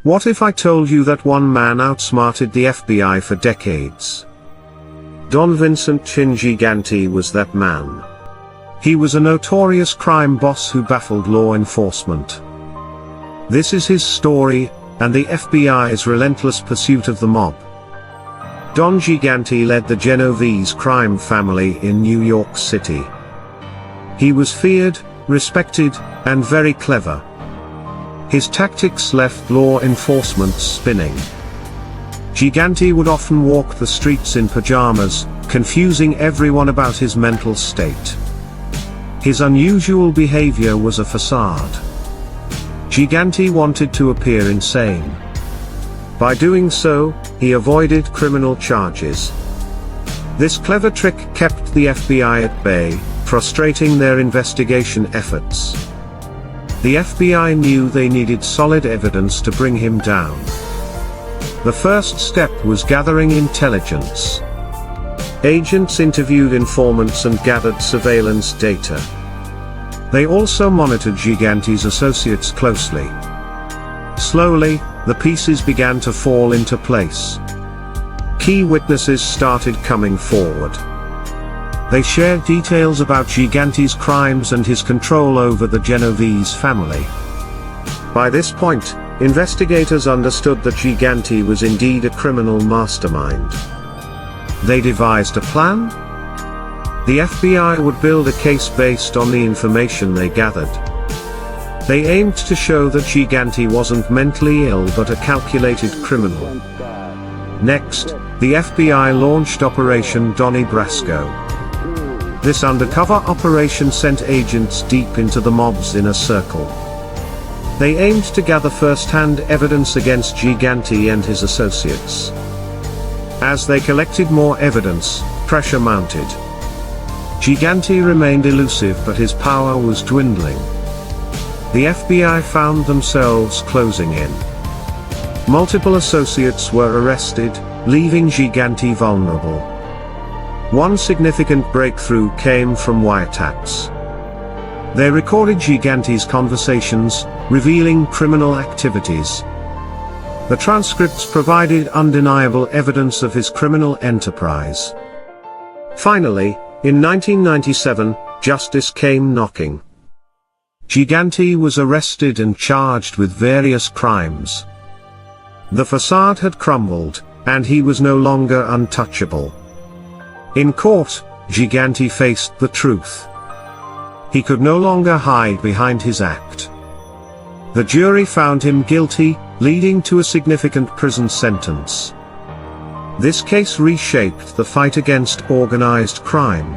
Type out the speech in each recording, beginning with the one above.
What if I told you that one man outsmarted the FBI for decades? Don Vincent Gigante was that man. He was a notorious crime boss who baffled law enforcement. This is his story, and the FBI's relentless pursuit of the mob. Don Gigante led the Genovese crime family in New York City. He was feared, respected, and very clever. His tactics left law enforcement spinning. Gigante would often walk the streets in pajamas, confusing everyone about his mental state. His unusual behavior was a facade. Gigante wanted to appear insane. By doing so, he avoided criminal charges. This clever trick kept the FBI at bay, frustrating their investigation efforts. The FBI knew they needed solid evidence to bring him down. The first step was gathering intelligence. Agents interviewed informants and gathered surveillance data. They also monitored Gigante's associates closely. Slowly, the pieces began to fall into place. Key witnesses started coming forward. They shared details about Gigante's crimes and his control over the Genovese family. By this point, investigators understood that Gigante was indeed a criminal mastermind. They devised a plan? The FBI would build a case based on the information they gathered. They aimed to show that Gigante wasn't mentally ill but a calculated criminal. Next, the FBI launched Operation Donnie Brasco. This undercover operation sent agents deep into the mob's inner circle. They aimed to gather first-hand evidence against Gigante and his associates. As they collected more evidence, pressure mounted. Gigante remained elusive, but his power was dwindling. The FBI found themselves closing in. Multiple associates were arrested, leaving Gigante vulnerable. One significant breakthrough came from wiretaps. They recorded Gigante's conversations, revealing criminal activities. The transcripts provided undeniable evidence of his criminal enterprise. Finally, in 1997, justice came knocking. Gigante was arrested and charged with various crimes. The facade had crumbled, and he was no longer untouchable. In court, Gigante faced the truth. He could no longer hide behind his act. The jury found him guilty, leading to a significant prison sentence. This case reshaped the fight against organized crime.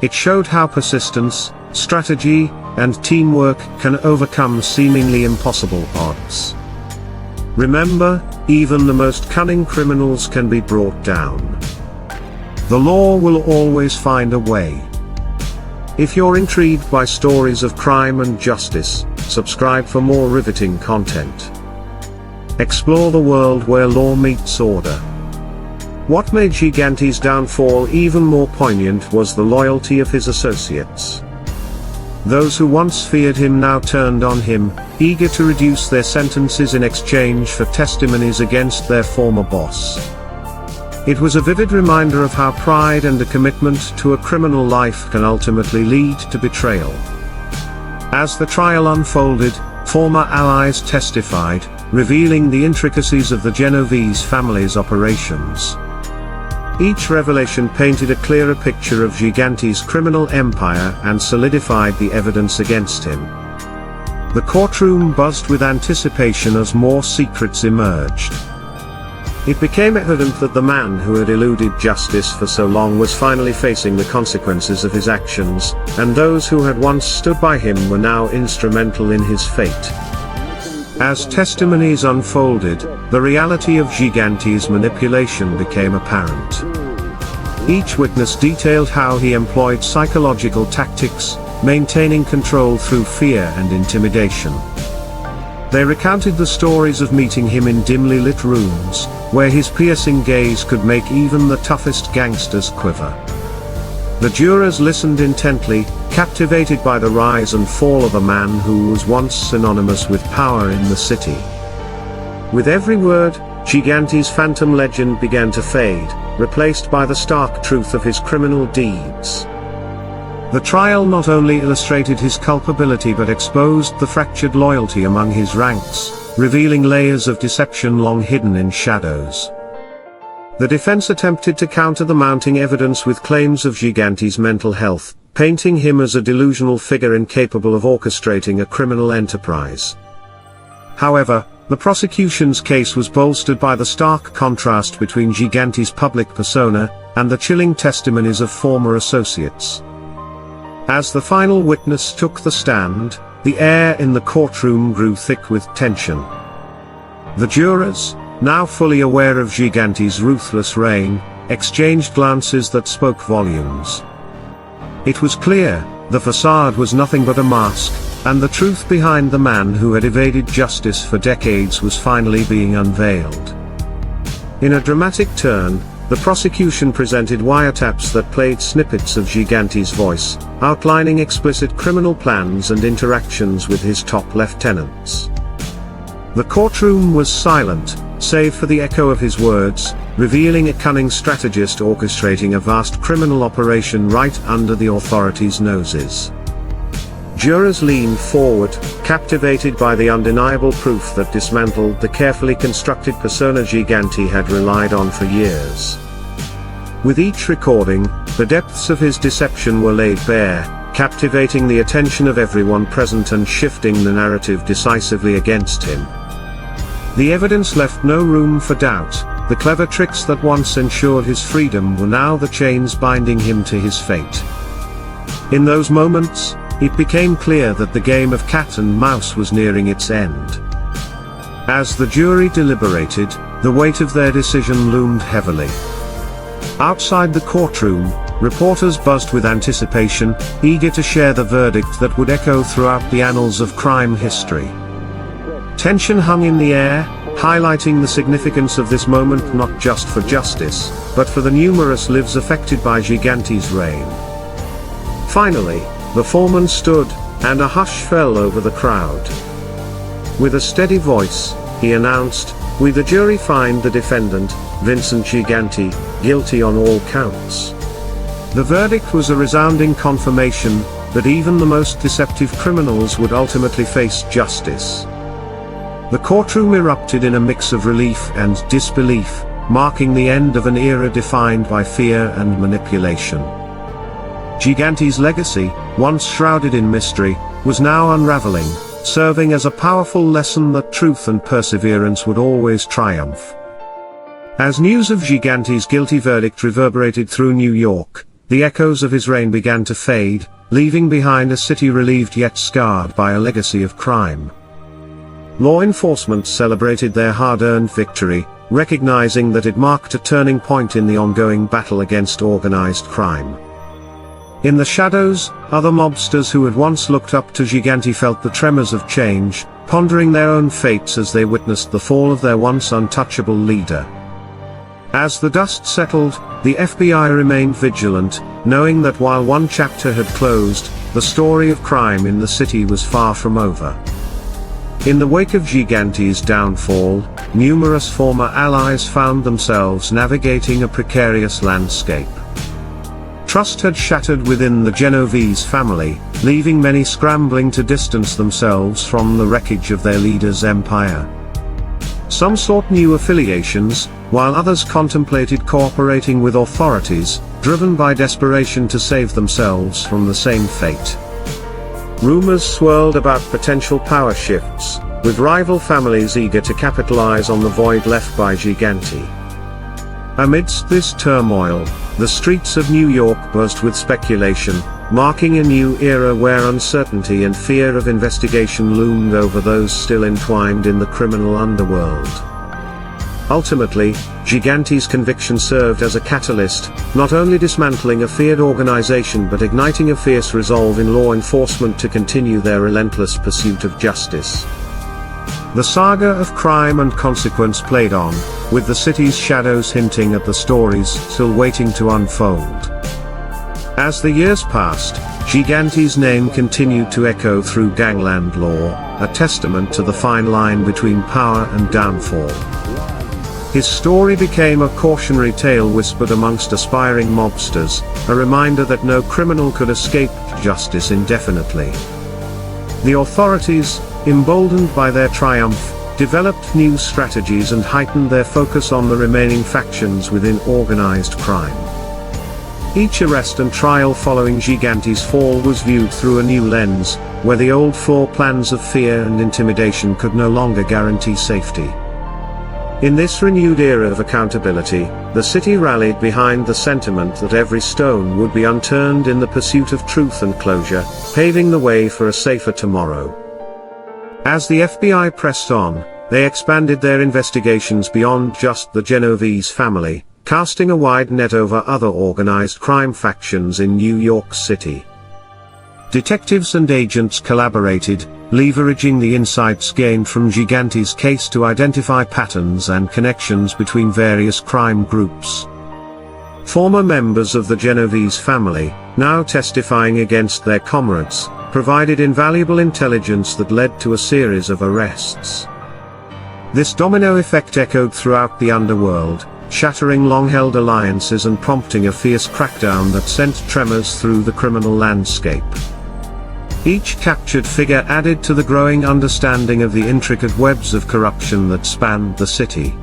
It showed how persistence, strategy, and teamwork can overcome seemingly impossible odds. Remember, even the most cunning criminals can be brought down. The law will always find a way. If you're intrigued by stories of crime and justice, subscribe for more riveting content. Explore the world where law meets order. What made Gigante's downfall even more poignant was the loyalty of his associates. Those who once feared him now turned on him, eager to reduce their sentences in exchange for testimonies against their former boss. It was a vivid reminder of how pride and a commitment to a criminal life can ultimately lead to betrayal. As the trial unfolded, former allies testified, revealing the intricacies of the Genovese family's operations. Each revelation painted a clearer picture of Gigante's criminal empire and solidified the evidence against him. The courtroom buzzed with anticipation as more secrets emerged. It became evident that the man who had eluded justice for so long was finally facing the consequences of his actions, and those who had once stood by him were now instrumental in his fate. As testimonies unfolded, the reality of Gigante's manipulation became apparent. Each witness detailed how he employed psychological tactics, maintaining control through fear and intimidation. They recounted the stories of meeting him in dimly lit rooms, where his piercing gaze could make even the toughest gangsters quiver. The jurors listened intently, captivated by the rise and fall of a man who was once synonymous with power in the city. With every word, Gigante's phantom legend began to fade, replaced by the stark truth of his criminal deeds. The trial not only illustrated his culpability but exposed the fractured loyalty among his ranks, revealing layers of deception long hidden in shadows. The defense attempted to counter the mounting evidence with claims of Gigante's mental health, painting him as a delusional figure incapable of orchestrating a criminal enterprise. However, the prosecution's case was bolstered by the stark contrast between Gigante's public persona and the chilling testimonies of former associates. As the final witness took the stand, the air in the courtroom grew thick with tension. The jurors, now fully aware of Gigante's ruthless reign, exchanged glances that spoke volumes. It was clear, the facade was nothing but a mask, and the truth behind the man who had evaded justice for decades was finally being unveiled. In a dramatic turn, the prosecution presented wiretaps that played snippets of Gigante's voice, outlining explicit criminal plans and interactions with his top lieutenants. The courtroom was silent, save for the echo of his words, revealing a cunning strategist orchestrating a vast criminal operation right under the authorities' noses. Jurors leaned forward, captivated by the undeniable proof that dismantled the carefully constructed persona Gigante had relied on for years. With each recording, the depths of his deception were laid bare, captivating the attention of everyone present and shifting the narrative decisively against him. The evidence left no room for doubt. The clever tricks that once ensured his freedom were now the chains binding him to his fate. In those moments, it became clear that the game of cat and mouse was nearing its end. As the jury deliberated, the weight of their decision loomed heavily. Outside the courtroom, reporters buzzed with anticipation, eager to share the verdict that would echo throughout the annals of crime history. Tension hung in the air, highlighting the significance of this moment not just for justice, but for the numerous lives affected by Gigante's reign. Finally, the foreman stood, and a hush fell over the crowd. With a steady voice, he announced, "We the jury find the defendant, Vincent Gigante, guilty on all counts." The verdict was a resounding confirmation that even the most deceptive criminals would ultimately face justice. The courtroom erupted in a mix of relief and disbelief, marking the end of an era defined by fear and manipulation. Gigante's legacy, once shrouded in mystery, was now unraveling, serving as a powerful lesson that truth and perseverance would always triumph. As news of Gigante's guilty verdict reverberated through New York, the echoes of his reign began to fade, leaving behind a city relieved yet scarred by a legacy of crime. Law enforcement celebrated their hard-earned victory, recognizing that it marked a turning point in the ongoing battle against organized crime. In the shadows, other mobsters who had once looked up to Gigante felt the tremors of change, pondering their own fates as they witnessed the fall of their once untouchable leader. As the dust settled, the FBI remained vigilant, knowing that while one chapter had closed, the story of crime in the city was far from over. In the wake of Gigante's downfall, numerous former allies found themselves navigating a precarious landscape. Trust had shattered within the Genovese family, leaving many scrambling to distance themselves from the wreckage of their leader's empire. Some sought new affiliations, while others contemplated cooperating with authorities, driven by desperation to save themselves from the same fate. Rumors swirled about potential power shifts, with rival families eager to capitalize on the void left by Gigante. Amidst this turmoil, the streets of New York buzzed with speculation, marking a new era where uncertainty and fear of investigation loomed over those still entwined in the criminal underworld. Ultimately, Gigante's conviction served as a catalyst, not only dismantling a feared organization but igniting a fierce resolve in law enforcement to continue their relentless pursuit of justice. The saga of crime and consequence played on, with the city's shadows hinting at the stories still waiting to unfold. As the years passed, Gigante's name continued to echo through gangland lore, a testament to the fine line between power and downfall. His story became a cautionary tale whispered amongst aspiring mobsters, a reminder that no criminal could escape justice indefinitely. The authorities, emboldened by their triumph, developed new strategies and heightened their focus on the remaining factions within organized crime. Each arrest and trial following Gigante's fall was viewed through a new lens, where the old four plans of fear and intimidation could no longer guarantee safety. In this renewed era of accountability, the city rallied behind the sentiment that every stone would be unturned in the pursuit of truth and closure, paving the way for a safer tomorrow. As the FBI pressed on, they expanded their investigations beyond just the Genovese family, casting a wide net over other organized crime factions in New York City. Detectives and agents collaborated, leveraging the insights gained from Gigante's case to identify patterns and connections between various crime groups. Former members of the Genovese family, now testifying against their comrades, provided invaluable intelligence that led to a series of arrests. This domino effect echoed throughout the underworld, shattering long-held alliances and prompting a fierce crackdown that sent tremors through the criminal landscape. Each captured figure added to the growing understanding of the intricate webs of corruption that spanned the city.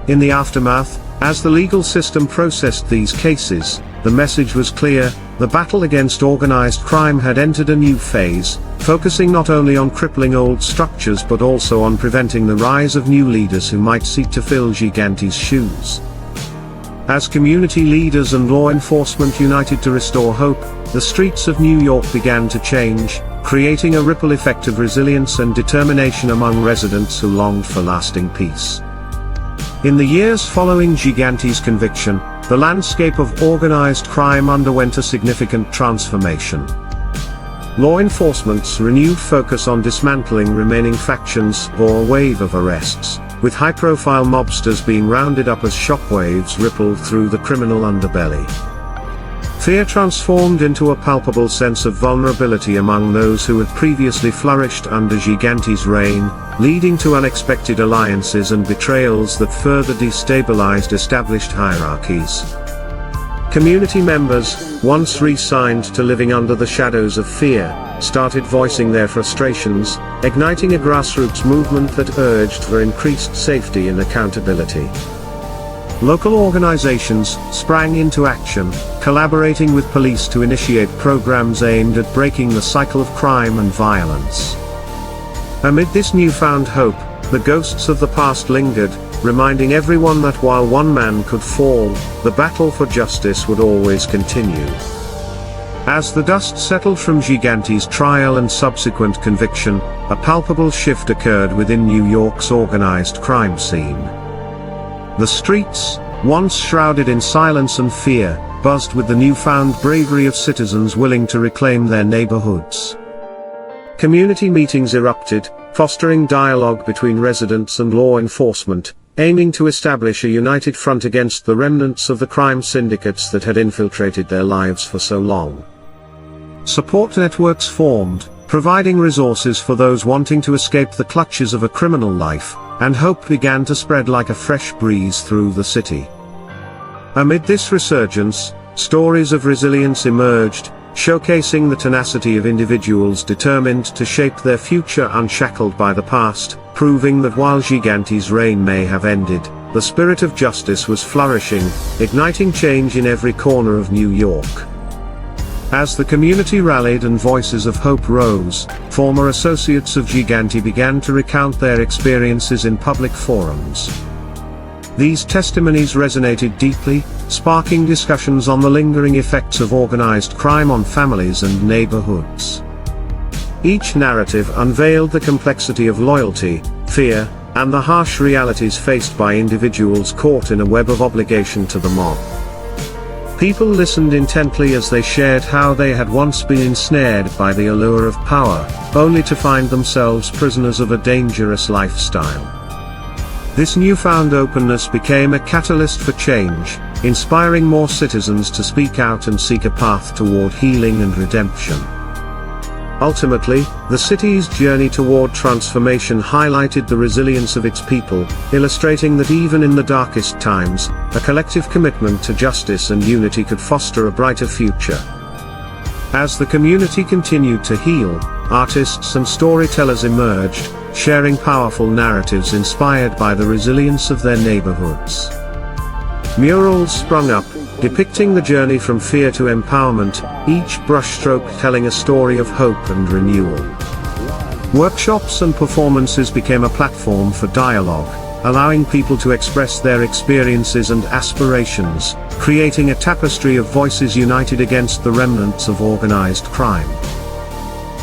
In the aftermath, as the legal system processed these cases, the message was clear: the battle against organized crime had entered a new phase, focusing not only on crippling old structures but also on preventing the rise of new leaders who might seek to fill Gigante's shoes. As community leaders and law enforcement united to restore hope, the streets of New York began to change, creating a ripple effect of resilience and determination among residents who longed for lasting peace. In the years following Gigante's conviction, the landscape of organized crime underwent a significant transformation. Law enforcement's renewed focus on dismantling remaining factions bore a wave of arrests, with high-profile mobsters being rounded up as shockwaves rippled through the criminal underbelly. Fear transformed into a palpable sense of vulnerability among those who had previously flourished under Gigante's reign, leading to unexpected alliances and betrayals that further destabilized established hierarchies. Community members, once resigned to living under the shadows of fear, started voicing their frustrations, igniting a grassroots movement that urged for increased safety and accountability. Local organizations sprang into action, collaborating with police to initiate programs aimed at breaking the cycle of crime and violence. Amid this newfound hope, the ghosts of the past lingered, reminding everyone that while one man could fall, the battle for justice would always continue. As the dust settled from Gigante's trial and subsequent conviction, a palpable shift occurred within New York's organized crime scene. The streets, once shrouded in silence and fear, buzzed with the newfound bravery of citizens willing to reclaim their neighborhoods. Community meetings erupted, fostering dialogue between residents and law enforcement, aiming to establish a united front against the remnants of the crime syndicates that had infiltrated their lives for so long. Support networks formed, providing resources for those wanting to escape the clutches of a criminal life, and hope began to spread like a fresh breeze through the city. Amid this resurgence, stories of resilience emerged, showcasing the tenacity of individuals determined to shape their future unshackled by the past, proving that while Gigante's reign may have ended, the spirit of justice was flourishing, igniting change in every corner of New York. As the community rallied and voices of hope rose, former associates of Gigante began to recount their experiences in public forums. These testimonies resonated deeply, sparking discussions on the lingering effects of organized crime on families and neighborhoods. Each narrative unveiled the complexity of loyalty, fear, and the harsh realities faced by individuals caught in a web of obligation to the mob. People listened intently as they shared how they had once been ensnared by the allure of power, only to find themselves prisoners of a dangerous lifestyle. This newfound openness became a catalyst for change, inspiring more citizens to speak out and seek a path toward healing and redemption. Ultimately, the city's journey toward transformation highlighted the resilience of its people, illustrating that even in the darkest times, a collective commitment to justice and unity could foster a brighter future. As the community continued to heal, artists and storytellers emerged, sharing powerful narratives inspired by the resilience of their neighborhoods. Murals sprung up, depicting the journey from fear to empowerment, each brushstroke telling a story of hope and renewal. Workshops and performances became a platform for dialogue, allowing people to express their experiences and aspirations, creating a tapestry of voices united against the remnants of organized crime.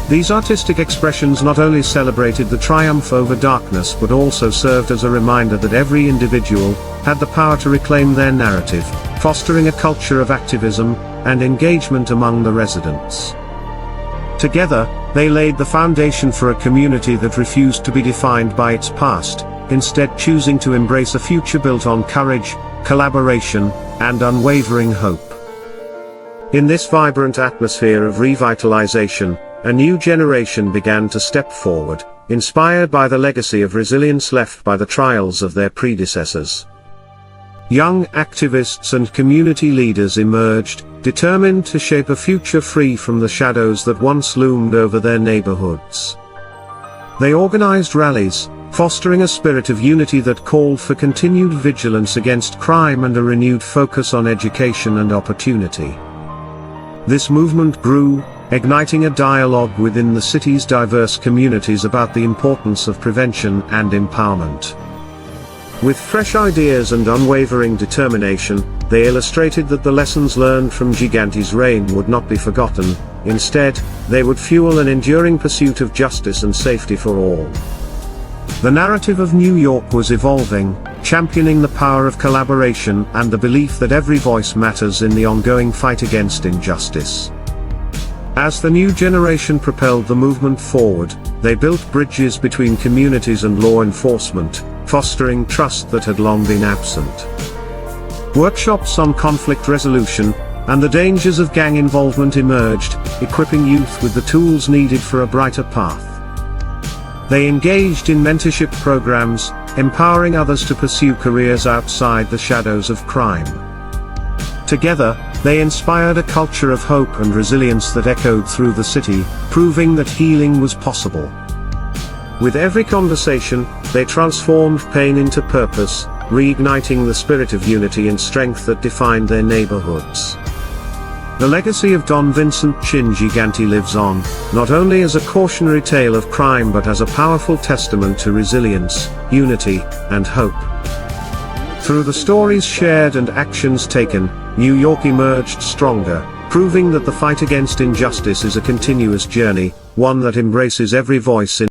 These artistic expressions not only celebrated the triumph over darkness but also served as a reminder that every individual had the power to reclaim their narrative, fostering a culture of activism and engagement among the residents. Together, they laid the foundation for a community that refused to be defined by its past, instead choosing to embrace a future built on courage, collaboration, and unwavering hope. In this vibrant atmosphere of revitalization, a new generation began to step forward, inspired by the legacy of resilience left by the trials of their predecessors. Young activists and community leaders emerged, determined to shape a future free from the shadows that once loomed over their neighborhoods. They organized rallies, fostering a spirit of unity that called for continued vigilance against crime and a renewed focus on education and opportunity. This movement grew, igniting a dialogue within the city's diverse communities about the importance of prevention and empowerment. With fresh ideas and unwavering determination, they illustrated that the lessons learned from Gigante's reign would not be forgotten. Instead, they would fuel an enduring pursuit of justice and safety for all. The narrative of New York was evolving, championing the power of collaboration and the belief that every voice matters in the ongoing fight against injustice. As the new generation propelled the movement forward, they built bridges between communities and law enforcement, fostering trust that had long been absent. Workshops on conflict resolution and the dangers of gang involvement emerged, equipping youth with the tools needed for a brighter path. They engaged in mentorship programs, empowering others to pursue careers outside the shadows of crime. Together, they inspired a culture of hope and resilience that echoed through the city, proving that healing was possible. With every conversation, they transformed pain into purpose, reigniting the spirit of unity and strength that defined their neighborhoods. The legacy of Don Vincent Chin Gigante lives on, not only as a cautionary tale of crime but as a powerful testament to resilience, unity, and hope. Through the stories shared and actions taken, New York emerged stronger, proving that the fight against injustice is a continuous journey, one that embraces every voice in